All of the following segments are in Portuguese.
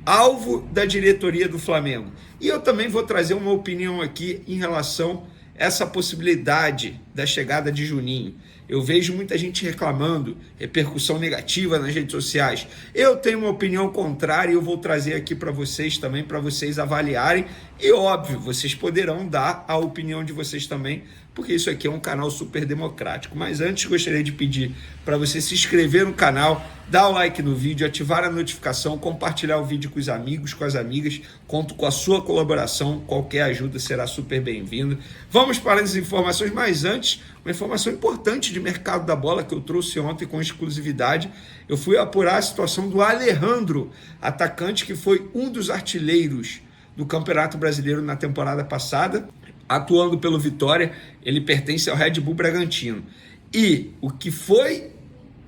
alvo da diretoria do Flamengo. E eu também vou trazer uma opinião aqui em relação a essa possibilidade da chegada de Juninho. Eu vejo muita gente reclamando, repercussão negativa nas redes sociais. Eu tenho uma opinião contrária e eu vou trazer aqui para vocês também, para vocês avaliarem. E óbvio, vocês poderão dar a opinião de vocês também, porque isso aqui é um canal super democrático. Mas antes, gostaria de pedir para você se inscrever no canal, dar o like no vídeo, ativar a notificação, compartilhar o vídeo com os amigos, com as amigas. Conto com a sua colaboração, qualquer ajuda será super bem-vinda. Vamos para as informações, mas antes, uma informação importante de mercado da bola que eu trouxe ontem com exclusividade. Eu fui apurar a situação do Alejandro, atacante que foi um dos artilheiros do Campeonato Brasileiro na temporada passada, atuando pelo Vitória. Ele pertence ao Red Bull Bragantino. E o que foi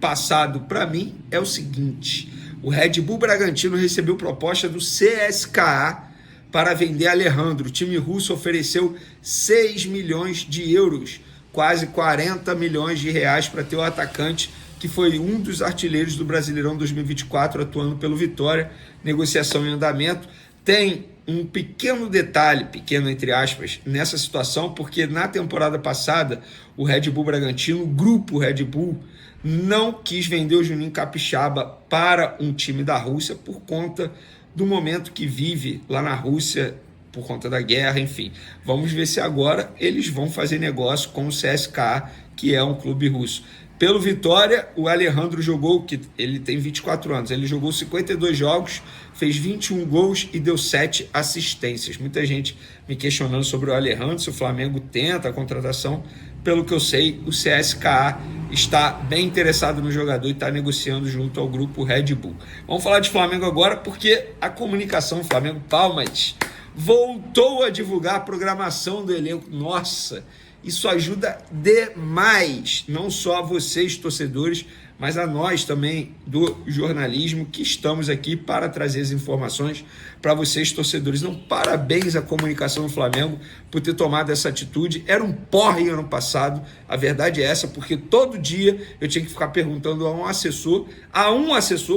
passado para mim é o seguinte: o Red Bull Bragantino recebeu proposta do CSKA para vender Alejandro. O time russo ofereceu 6 milhões de euros, quase 40 milhões de reais, para ter o atacante que foi um dos artilheiros do Brasileirão 2024, atuando pelo Vitória. Negociação em andamento. Tem um pequeno detalhe, pequeno entre aspas, nessa situação, porque na temporada passada o Red Bull Bragantino, o grupo Red Bull, não quis vender o Juninho Capixaba para um time da Rússia por conta do momento que vive lá na Rússia, por conta da guerra, enfim. Vamos ver se agora eles vão fazer negócio com o CSKA, que é um clube russo. Pelo Vitória, o Alejandro jogou, que ele tem 24 anos, ele jogou 52 jogos, fez 21 gols e deu 7 assistências. Muita gente me questionando sobre o Alejandro, se o Flamengo tenta a contratação. Pelo que eu sei, o CSKA está bem interessado no jogador e está negociando junto ao grupo Red Bull. Vamos falar de Flamengo agora, porque a comunicação Flamengo Palmas voltou a divulgar a programação do elenco. Nossa, isso ajuda demais, não só a vocês, torcedores, mas a nós também do jornalismo, que estamos aqui para trazer as informações para vocês, torcedores. Então, parabéns à comunicação do Flamengo por ter tomado essa atitude. Era um porre ano passado, a verdade é essa, porque todo dia eu tinha que ficar perguntando a um assessor,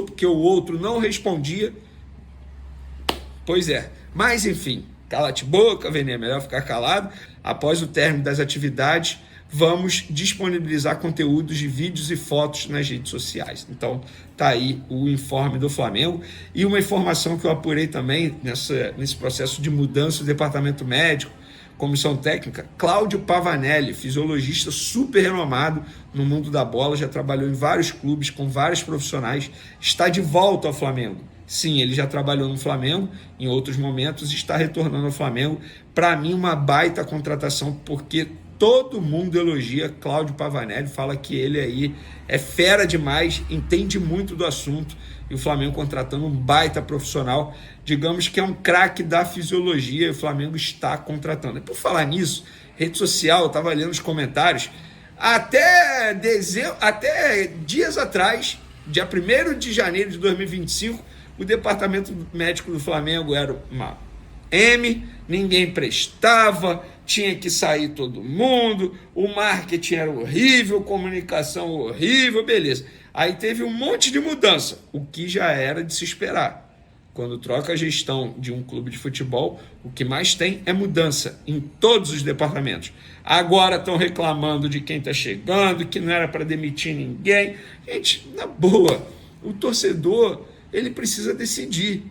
porque o outro não respondia. Pois é, mas enfim, cala-te boca, Vene, é melhor ficar calado. Após o término das atividades, vamos disponibilizar conteúdos de vídeos e fotos nas redes sociais. Então, tá aí o informe do Flamengo. E uma informação que eu apurei também nesse processo de mudança do departamento médico, comissão técnica: Cláudio Pavanelli, fisiologista super renomado no mundo da bola, já trabalhou em vários clubes com vários profissionais, está de volta ao Flamengo. Sim, ele já trabalhou no Flamengo em outros momentos e está retornando ao Flamengo. Para mim, uma baita contratação, porque todo mundo elogia Cláudio Pavanelli, fala que ele aí é fera demais, entende muito do assunto, e o Flamengo contratando um baita profissional, digamos que é um craque da fisiologia, e o Flamengo está contratando. E por falar nisso, rede social, eu estava lendo os comentários, até dias atrás, dia 1º de janeiro de 2025, o departamento médico do Flamengo era uma M, ninguém prestava, tinha que sair todo mundo, o marketing era horrível, comunicação horrível, beleza. Aí teve um monte de mudança, o que já era de se esperar. Quando troca a gestão de um clube de futebol, o que mais tem é mudança em todos os departamentos. Agora estão reclamando de quem está chegando, que não era para demitir ninguém. Gente, na boa, o torcedor, ele precisa decidir.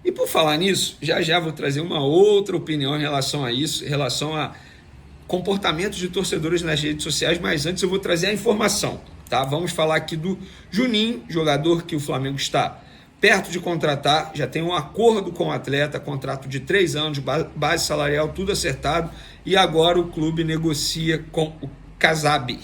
E por falar nisso, já vou trazer uma outra opinião em relação a isso, em relação a comportamentos de torcedores nas redes sociais, mas antes eu vou trazer a informação, tá? Vamos falar aqui do Juninho, jogador que o Flamengo está perto de contratar, já tem um acordo com o atleta, contrato de 3 anos, base salarial, tudo acertado, e agora o clube negocia com o Casabi,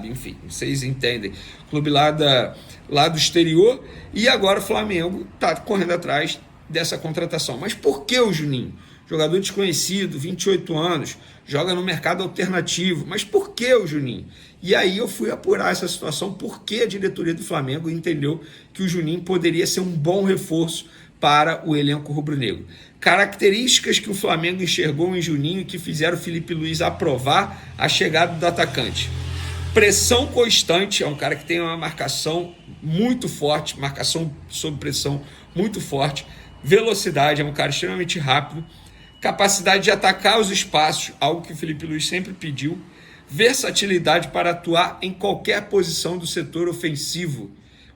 enfim, vocês entendem, clube lá do exterior, e agora o Flamengo está correndo atrás dessa contratação. Mas por que o Juninho? Jogador desconhecido, 28 anos, joga no mercado alternativo, mas por que o Juninho? E aí eu fui apurar essa situação, porque a diretoria do Flamengo entendeu que o Juninho poderia ser um bom reforço para o elenco rubro-negro. Características que o Flamengo enxergou em Juninho que fizeram o Felipe Luiz aprovar a chegada do atacante: pressão constante, é um cara que tem uma marcação muito forte, marcação sob pressão muito forte, velocidade, é um cara extremamente rápido, capacidade de atacar os espaços, algo que o Felipe Luiz sempre pediu, versatilidade para atuar em qualquer posição do setor ofensivo.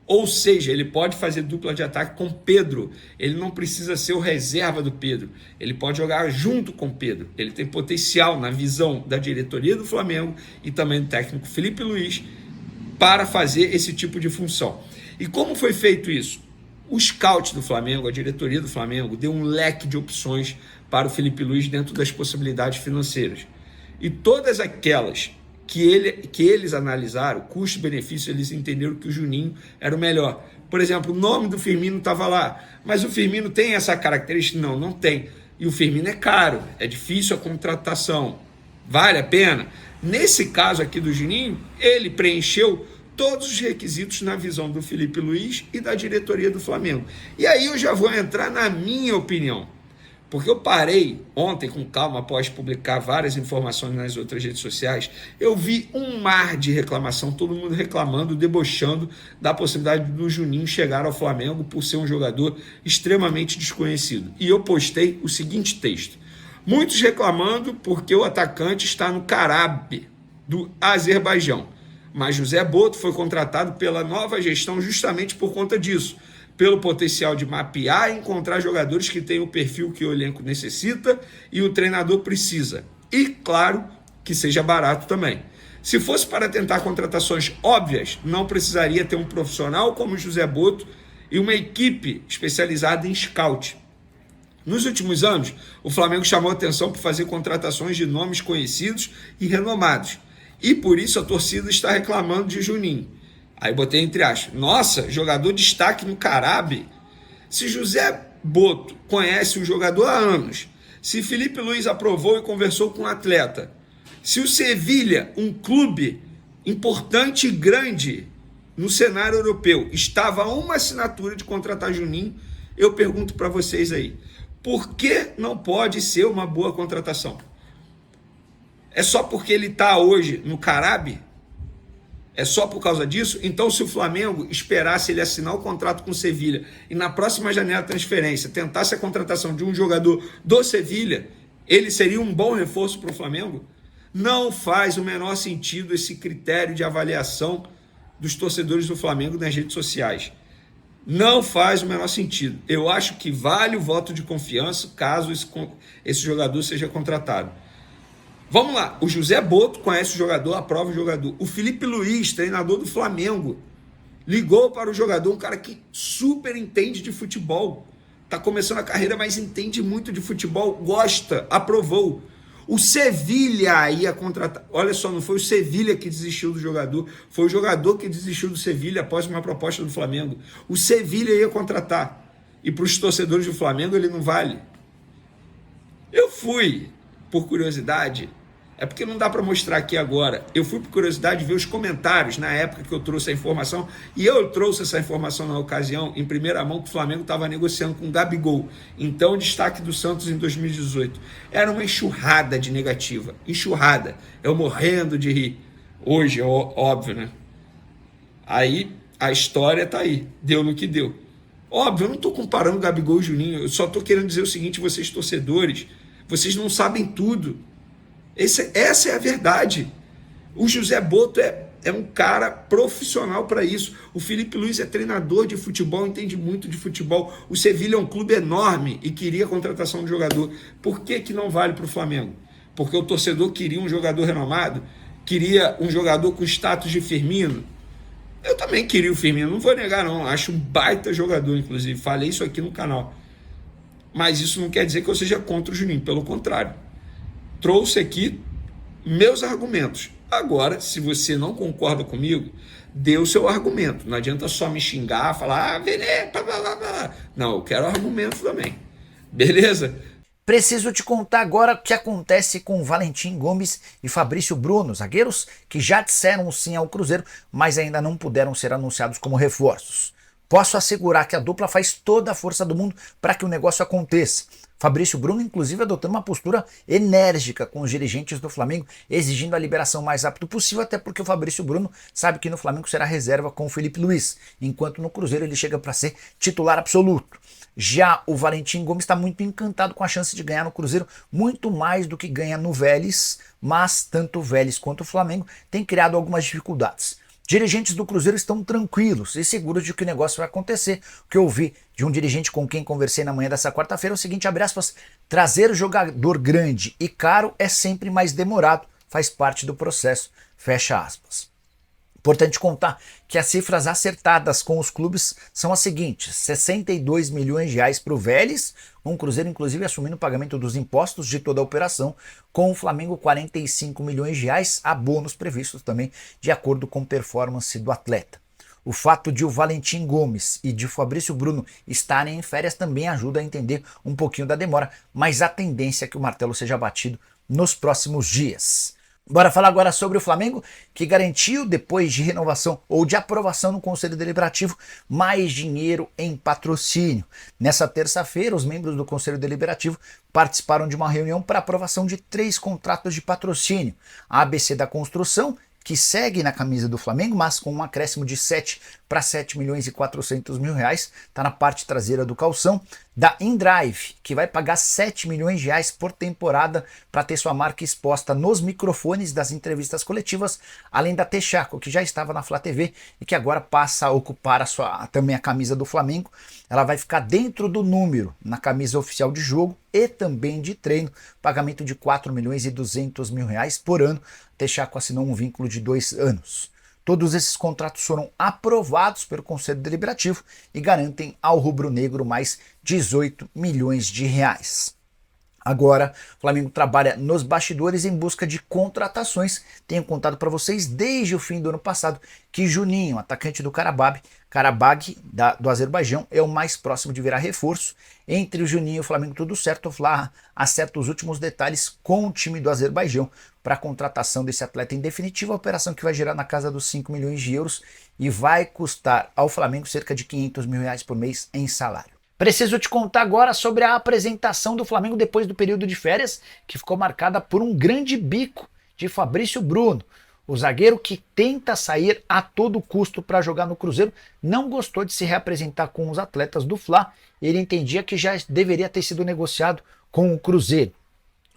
Ou seja, ele pode fazer dupla de ataque com Pedro. Ele não precisa ser o reserva do Pedro. Ele pode jogar junto com Pedro. Ele tem potencial na visão da diretoria do Flamengo e também do técnico Felipe Luiz para fazer esse tipo de função. E como foi feito isso? O scout do Flamengo, a diretoria do Flamengo, deu um leque de opções para o Felipe Luiz dentro das possibilidades financeiras. E todas aquelas que eles analisaram, custo-benefício, eles entenderam que o Juninho era o melhor. Por exemplo, o nome do Firmino estava lá, mas o Firmino tem essa característica? Não, não tem. E o Firmino é caro, é difícil a contratação. Vale a pena? Nesse caso aqui do Juninho, ele preencheu todos os requisitos na visão do Felipe Luiz e da diretoria do Flamengo. E aí eu já vou entrar na minha opinião. Porque eu parei ontem com calma, após publicar várias informações nas outras redes sociais, eu vi um mar de reclamação, todo mundo reclamando, debochando da possibilidade do Juninho chegar ao Flamengo por ser um jogador extremamente desconhecido. E eu postei o seguinte texto: muitos reclamando porque o atacante está no Karabakh do Azerbaijão, mas José Boto foi contratado pela nova gestão justamente por conta disso, pelo potencial de mapear e encontrar jogadores que têm o perfil que o elenco necessita e o treinador precisa. E, claro, que seja barato também. Se fosse para tentar contratações óbvias, não precisaria ter um profissional como José Boto e uma equipe especializada em scout. Nos últimos anos, o Flamengo chamou atenção por fazer contratações de nomes conhecidos e renomados. E por isso a torcida está reclamando de Juninho. Aí botei entre aspas: nossa, jogador destaque no Karabakh. Se José Boto conhece o jogador há anos, se Felipe Luiz aprovou e conversou com o atleta, se o Sevilha, um clube importante e grande no cenário europeu, estava a uma assinatura de contratar Juninho, eu pergunto para vocês aí, por que não pode ser uma boa contratação? É só porque ele está hoje no Karabakh? É só por causa disso? Então, se o Flamengo esperasse ele assinar o contrato com o Sevilha e na próxima janela de transferência tentasse a contratação de um jogador do Sevilha, ele seria um bom reforço para o Flamengo? Não faz o menor sentido esse critério de avaliação dos torcedores do Flamengo nas redes sociais. Não faz o menor sentido. Eu acho que vale o voto de confiança caso esse jogador seja contratado. Vamos lá, o José Boto conhece o jogador, aprova o jogador. O Felipe Luiz, treinador do Flamengo, ligou para o jogador, um cara que super entende de futebol. Está começando a carreira, mas entende muito de futebol, gosta, aprovou. O Sevilha ia contratar. Olha só, não foi o Sevilha que desistiu do jogador, foi o jogador que desistiu do Sevilha após uma proposta do Flamengo. O Sevilha ia contratar. E para os torcedores do Flamengo ele não vale. Eu fui, por curiosidade, é porque não dá para mostrar aqui agora. Eu fui por curiosidade ver os comentários na época que eu trouxe a informação, e eu trouxe essa informação na ocasião, em primeira mão, que o Flamengo estava negociando com o Gabigol, então destaque do Santos em 2018. Era uma enxurrada de negativa, enxurrada, eu morrendo de rir. Hoje, óbvio, né? Aí a história tá aí, deu no que deu. Óbvio, eu não estou comparando o Gabigol e o Juninho, eu só estou querendo dizer o seguinte: vocês torcedores, vocês não sabem tudo. Essa é a verdade. O José Boto é um cara profissional para isso. O Felipe Luiz é treinador de futebol, entende muito de futebol. O Sevilha é um clube enorme e queria a contratação de jogador. Por que não vale para o Flamengo? Porque o torcedor queria um jogador renomado, queria um jogador com status de Firmino. Eu também queria o Firmino, não vou negar não, acho um baita jogador, inclusive, falei isso aqui no canal. Mas isso não quer dizer que eu seja contra o Juninho, pelo contrário. Trouxe aqui meus argumentos. Agora, se você não concorda comigo, dê o seu argumento. Não adianta só me xingar, falar, Vene, blá, blá, blá. Não, eu quero argumento também. Beleza? Preciso te contar agora o que acontece com Valentim Gomes e Fabrício Bruno, zagueiros que já disseram sim ao Cruzeiro, mas ainda não puderam ser anunciados como reforços. Posso assegurar que a dupla faz toda a força do mundo para que o negócio aconteça. Fabrício Bruno, inclusive, adotando uma postura enérgica com os dirigentes do Flamengo, exigindo a liberação o mais rápido possível, até porque o Fabrício Bruno sabe que no Flamengo será reserva com o Felipe Luiz, enquanto no Cruzeiro ele chega para ser titular absoluto. Já o Valentim Gomes está muito encantado com a chance de ganhar no Cruzeiro, muito mais do que ganha no Vélez, mas tanto o Vélez quanto o Flamengo têm criado algumas dificuldades. Dirigentes do Cruzeiro estão tranquilos e seguros de que o negócio vai acontecer. O que eu ouvi de um dirigente com quem conversei na manhã dessa quarta-feira é o seguinte, abre aspas, trazer jogador grande e caro é sempre mais demorado, faz parte do processo, fecha aspas. Importante contar que as cifras acertadas com os clubes são as seguintes, 62 milhões de reais para o Vélez, com o Cruzeiro inclusive assumindo o pagamento dos impostos de toda a operação, com o Flamengo 45 milhões de reais a bônus previstos também de acordo com performance do atleta. O fato de o Valentim Gomes e de Fabrício Bruno estarem em férias também ajuda a entender um pouquinho da demora, mas a tendência é que o martelo seja batido nos próximos dias. Bora falar agora sobre o Flamengo, que garantiu, depois de renovação ou de aprovação no Conselho Deliberativo, mais dinheiro em patrocínio. Nessa terça-feira, os membros do Conselho Deliberativo participaram de uma reunião para aprovação de 3 contratos de patrocínio. A ABC da Construção, que segue na camisa do Flamengo, mas com um acréscimo de 7 para 7 milhões e 400 mil reais, está na parte traseira do calção, da InDrive, que vai pagar 7 milhões de reais por temporada para ter sua marca exposta nos microfones das entrevistas coletivas, além da Texaco, que já estava na Flá TV e que agora passa a ocupar também a camisa do Flamengo. Ela vai ficar dentro do número na camisa oficial de jogo e também de treino, pagamento de 4 milhões e 200 mil reais por ano. Texaco assinou um vínculo de 2 anos. Todos esses contratos foram aprovados pelo Conselho Deliberativo e garantem ao rubro-negro mais 18 milhões de reais. Agora, o Flamengo trabalha nos bastidores em busca de contratações. Tenho contado para vocês desde o fim do ano passado que Juninho, atacante do Karabag do Azerbaijão, é o mais próximo de virar reforço. Entre o Juninho e o Flamengo tudo certo, o Flá acerta os últimos detalhes com o time do Azerbaijão para a contratação desse atleta em definitivo, a operação que vai girar na casa dos 5 milhões de euros e vai custar ao Flamengo cerca de 500 mil reais por mês em salário. Preciso te contar agora sobre a apresentação do Flamengo depois do período de férias, que ficou marcada por um grande bico de Fabrício Bruno. O zagueiro, que tenta sair a todo custo para jogar no Cruzeiro, não gostou de se reapresentar com os atletas do Fla. Ele entendia que já deveria ter sido negociado com o Cruzeiro.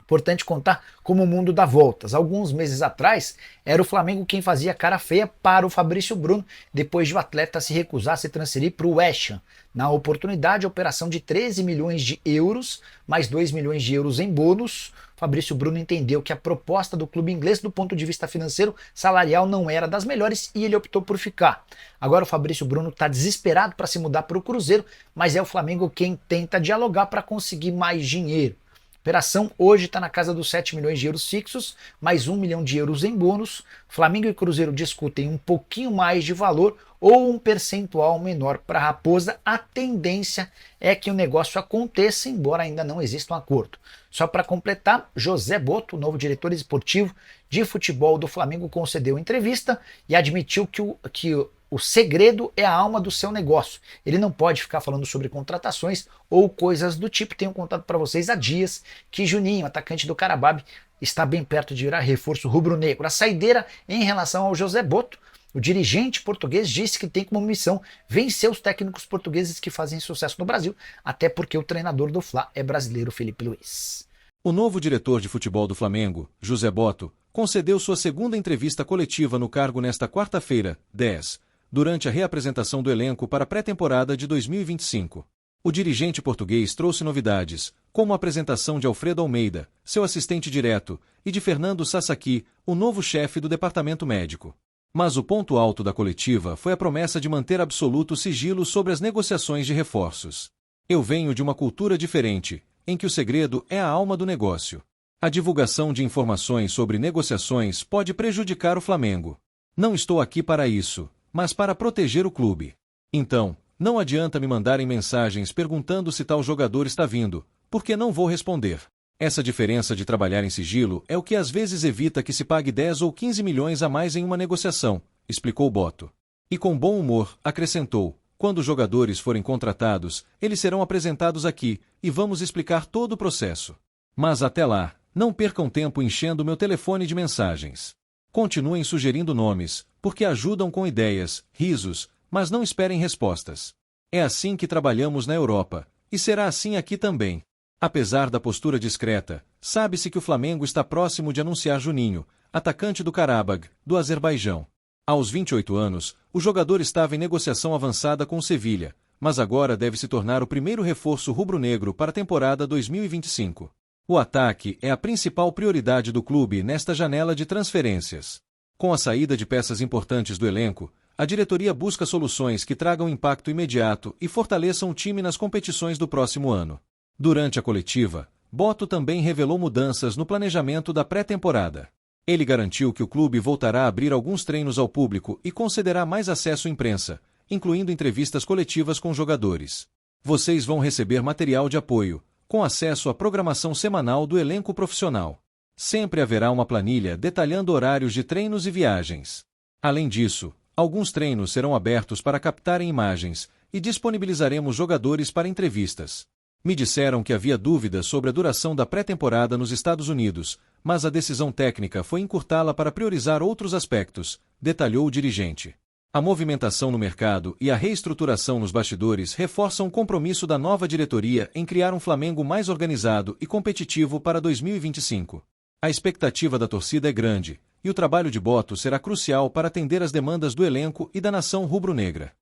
Importante contar como o mundo dá voltas. Alguns meses atrás, era o Flamengo quem fazia cara feia para o Fabrício Bruno, depois de o atleta se recusar a se transferir para o West Ham. Na oportunidade, a operação de 13 milhões de euros, mais 2 milhões de euros em bônus. Fabrício Bruno entendeu que a proposta do clube inglês, do ponto de vista financeiro, salarial, não era das melhores e ele optou por ficar. Agora o Fabrício Bruno está desesperado para se mudar para o Cruzeiro, mas é o Flamengo quem tenta dialogar para conseguir mais dinheiro. A operação hoje está na casa dos 7 milhões de euros fixos, mais 1 milhão de euros em bônus. Flamengo e Cruzeiro discutem um pouquinho mais de valor ou um percentual menor para a Raposa. A tendência é que o negócio aconteça, embora ainda não exista um acordo. Só para completar, José Boto, novo diretor esportivo de futebol do Flamengo, concedeu entrevista e admitiu que o segredo é a alma do seu negócio. Ele não pode ficar falando sobre contratações ou coisas do tipo. Tenho contado para vocês há dias que Juninho, atacante do Karabag, está bem perto de virar reforço rubro-negro. A saideira em relação ao José Boto, o dirigente português disse que tem como missão vencer os técnicos portugueses que fazem sucesso no Brasil, até porque o treinador do Fla é brasileiro, Felipe Luiz. O novo diretor de futebol do Flamengo, José Boto, concedeu sua segunda entrevista coletiva no cargo nesta quarta-feira, 10, durante a reapresentação do elenco para a pré-temporada de 2025. O dirigente português trouxe novidades, como a apresentação de Alfredo Almeida, seu assistente direto, e de Fernando Sasaki, o novo chefe do departamento médico. Mas o ponto alto da coletiva foi a promessa de manter absoluto sigilo sobre as negociações de reforços. Eu venho de uma cultura diferente, em que o segredo é a alma do negócio. A divulgação de informações sobre negociações pode prejudicar o Flamengo. Não estou aqui para isso, mas para proteger o clube. Então, não adianta me mandarem mensagens perguntando se tal jogador está vindo, porque não vou responder. Essa diferença de trabalhar em sigilo é o que às vezes evita que se pague 10 ou 15 milhões a mais em uma negociação, explicou Boto. E com bom humor, acrescentou, Quando os jogadores forem contratados, eles serão apresentados aqui e vamos explicar todo o processo. Mas até lá, não percam tempo enchendo meu telefone de mensagens. Continuem sugerindo nomes, porque ajudam com ideias, risos, mas não esperem respostas. É assim que trabalhamos na Europa, e será assim aqui também. Apesar da postura discreta, sabe-se que o Flamengo está próximo de anunciar Juninho, atacante do Qarabag, do Azerbaijão. Aos 28 anos, o jogador estava em negociação avançada com o Sevilha, mas agora deve se tornar o primeiro reforço rubro-negro para a temporada 2025. O ataque é a principal prioridade do clube nesta janela de transferências. Com a saída de peças importantes do elenco, a diretoria busca soluções que tragam impacto imediato e fortaleçam o time nas competições do próximo ano. Durante a coletiva, Botto também revelou mudanças no planejamento da pré-temporada. Ele garantiu que o clube voltará a abrir alguns treinos ao público e concederá mais acesso à imprensa, incluindo entrevistas coletivas com jogadores. Vocês vão receber material de apoio, com acesso à programação semanal do elenco profissional. Sempre haverá uma planilha detalhando horários de treinos e viagens. Além disso, alguns treinos serão abertos para captarem imagens e disponibilizaremos jogadores para entrevistas. Me disseram que havia dúvidas sobre a duração da pré-temporada nos Estados Unidos, mas a decisão técnica foi encurtá-la para priorizar outros aspectos, detalhou o dirigente. A movimentação no mercado e a reestruturação nos bastidores reforçam o compromisso da nova diretoria em criar um Flamengo mais organizado e competitivo para 2025. A expectativa da torcida é grande, e o trabalho de Botto será crucial para atender às demandas do elenco e da nação rubro-negra.